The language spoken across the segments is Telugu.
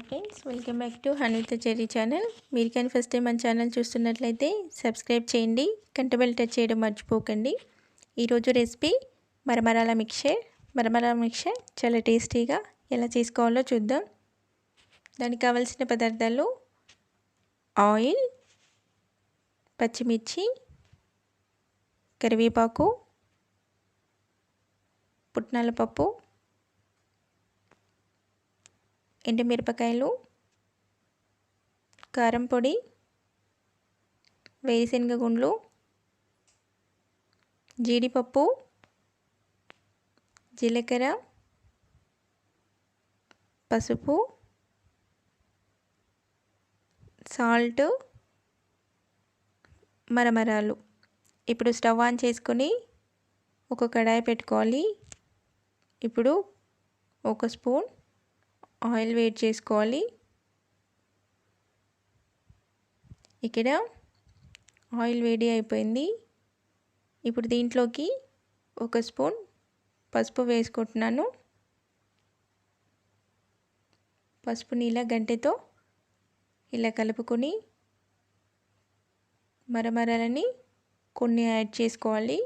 Friends, welcome back to hanvitha cherry channel. మీరు కానీ ఫస్ట్ టైం మన ఛానల్ చూస్తున్నట్లయితే సబ్స్క్రైబ్ చేయండి, గంట బెల్ టచ్ చేయడం మర్చిపోకండి. ఈరోజు రెసిపీ మరమరాల మిక్చర్ చాలా టేస్టీగా ఎలా చేసుకోవాలో చూద్దాం. దానికి కావాల్సిన పదార్థాలు ఆయిల్, పచ్చిమిర్చి, కరివేపాకు, పుట్నాల పప్పు, ఎండుమిరపకాయలు, కారం పొడి, వేరుశనగ గుండ్లు, జీడిపప్పు, జీలకర్ర, పసుపు, సాల్ట్, మరమరాలు. ఇప్పుడు స్టవ్ ఆన్ చేసుకొని ఒక కడాయి పెట్టుకోవాలి. ఇప్పుడు ఒక స్పూన్ ఆయిల్ వేడి చేసుకోవాలి. ఇక్కడ ఆయిల్ వేడి అయిపోయింది. ఇప్పుడు దీంట్లోకి ఒక స్పూన్ పసుపు వేసుకుంటున్నాను. పసుపుని ఇలా గంటెతో ఇలా కలుపుకొని మరమరాలని కొన్ని యాడ్ చేసుకోవాలి.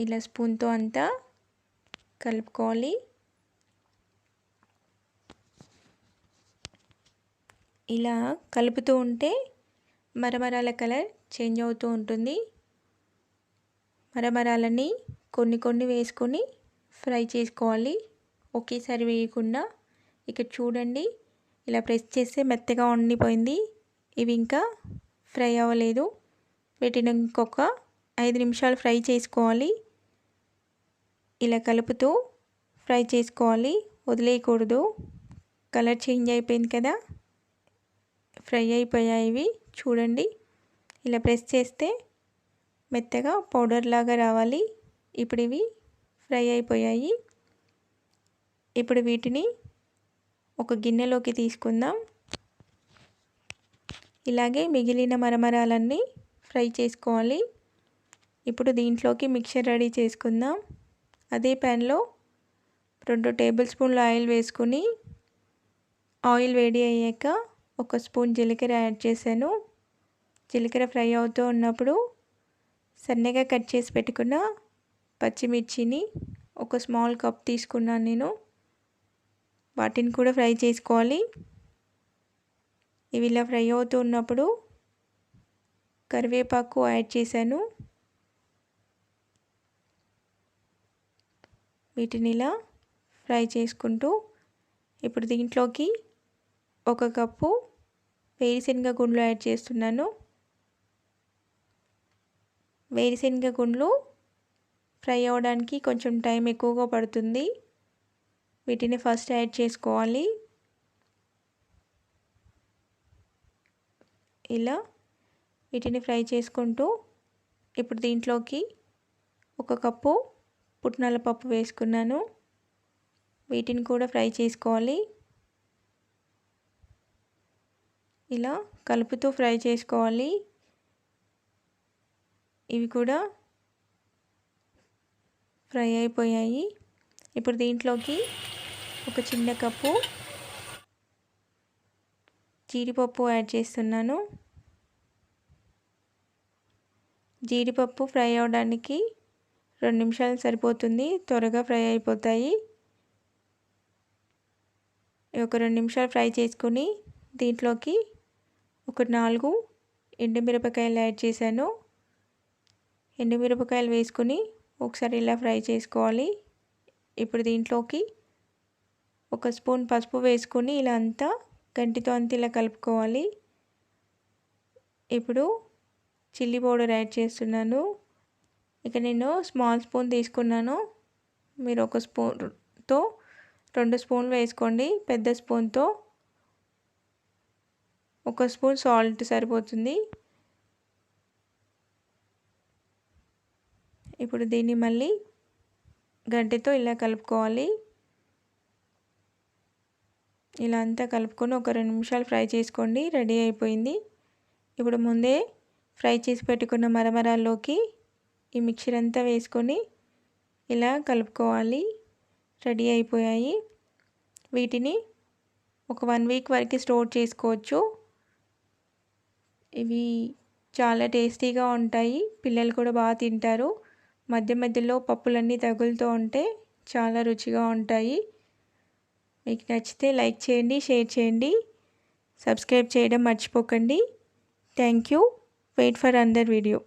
ఇలా స్పూన్తో అంతా కలుపుకోవాలి. ఇలా కలుపుతూ ఉంటే మరమరాల కలర్ చేంజ్ అవుతూ ఉంటుంది. మరమరాలని కొన్ని వేసుకొని ఫ్రై చేసుకోవాలి, ఒకేసారి వేయకుండా. ఇక్కడ చూడండి, ఇలా ప్రెస్ చేస్తే మెత్తగా ఉండిపోయింది. ఇవి ఇంకా ఫ్రై అవ్వలేదు. వీటిని ఇంకొక 5 నిమిషాలు ఫ్రై చేసుకోవాలి. ఇలా కలుపుతూ ఫ్రై చేసుకోవాలి, వదిలేయకూడదు. కలర్ చేంజ్ అయిపోయింది కదా, ఫ్రై అయిపోయాయి ఇవి. చూడండి, ఇలా ప్రెస్ చేస్తే మెత్తగా పౌడర్ లాగా రావాలి. ఇప్పుడు ఇవి ఫ్రై అయిపోయాయి. ఇప్పుడు వీటిని ఒక గిన్నెలోకి తీసుకుందాం. ఇలాగే మిగిలిన మరమరాలన్నీ ఫ్రై చేసుకోవాలి. ఇప్పుడు దీంట్లోకి మిక్చర్ రెడీ చేసుకుందాం. అదే ప్యాన్లో 2 టేబుల్ స్పూన్ల ఆయిల్ వేసుకొని, ఆయిల్ వేడి అయ్యాక ఒక స్పూన్ జీలకర్ర యాడ్ చేశాను. జీలకర్ర ఫ్రై అవుతూ ఉన్నప్పుడు సన్నగా కట్ చేసి పెట్టుకున్న పచ్చిమిర్చిని ఒక స్మాల్ కప్ తీసుకున్నాను నేను. వాటిని కూడా ఫ్రై చేసుకోవాలి. ఇవి ఇలా ఫ్రై అవుతూ ఉన్నప్పుడు కరివేపాకు యాడ్ చేశాను. వీటిని ఇలా ఫ్రై చేసుకుంటూ ఇప్పుడు దీంట్లోకి ఒక కప్పు వేరుశనగ గుండ్లు యాడ్ చేస్తున్నాను. వేరుశనగ గుండ్లు ఫ్రై అవ్వడానికి కొంచెం టైం ఎక్కువగా పడుతుంది. వీటిని ఫస్ట్ యాడ్ చేసుకోవాలి. ఇలా వీటిని ఫ్రై చేసుకుంటూ ఇప్పుడు దీంట్లోకి ఒక కప్పు పుట్నాల పప్పు వేసుకున్నాను. వీటిని కూడా ఫ్రై చేసుకోవాలి. ఇలా కలుపుతూ ఫ్రై చేసుకోవాలి. ఇవి కూడా ఫ్రై అయిపోయాయి. ఇప్పుడు దీంట్లోకి ఒక చిన్న కప్పు జీడిపప్పు యాడ్ చేస్తున్నాను. జీడిపప్పు ఫ్రై అవ్వడానికి 2 నిమిషాలు సరిపోతుంది, త్వరగా ఫ్రై అయిపోతాయి. ఒక 2 నిమిషాలు ఫ్రై చేసుకొని దీంట్లోకి ఒక 4 ఎండుమిరపకాయలు యాడ్ చేశాను. ఎండుమిరపకాయలు వేసుకొని ఒకసారి ఇలా ఫ్రై చేసుకోవాలి. ఇప్పుడు దీంట్లోకి ఒక స్పూన్ పసుపు వేసుకొని ఇలా అంతా గంటితో అంతా ఇలా కలుపుకోవాలి. ఇప్పుడు చిల్లీ పౌడర్ యాడ్ చేస్తున్నాను. ఇక నేను స్మాల్ స్పూన్ తీసుకున్నాను. మీరు ఒక స్పూన్తో 2 స్పూన్లు వేసుకోండి. పెద్ద స్పూన్తో ఒక స్పూన్ సాల్ట్ సరిపోతుంది. ఇప్పుడు దీన్ని మళ్ళీ గంటెతో ఇలా కలుపుకోవాలి. ఇలా అంతా కలుపుకొని ఒక 2 నిమిషాలు ఫ్రై చేసుకోండి. రెడీ అయిపోయింది. ఇప్పుడు ముందే ఫ్రై చేసి పెట్టుకున్న మరమరాల్లోకి ఈ మిక్చర్ అంతా వేసుకొని ఇలా కలుపుకోవాలి. రెడీ అయిపోయాయి. వీటిని ఒక 1 వీక్ వరకు స్టోర్ చేసుకోవచ్చు. ఇవి చాలా టేస్టీగా ఉంటాయి. పిల్లలు కూడా బాగా తింటారు. మధ్య మధ్యలో పప్పులన్నీ తగులుతూ ఉంటే చాలా రుచిగా ఉంటాయి. మీకు నచ్చితే లైక్ చేయండి, షేర్ చేయండి, సబ్స్క్రైబ్ చేయడం మర్చిపోకండి. Thank you. Wait for another video.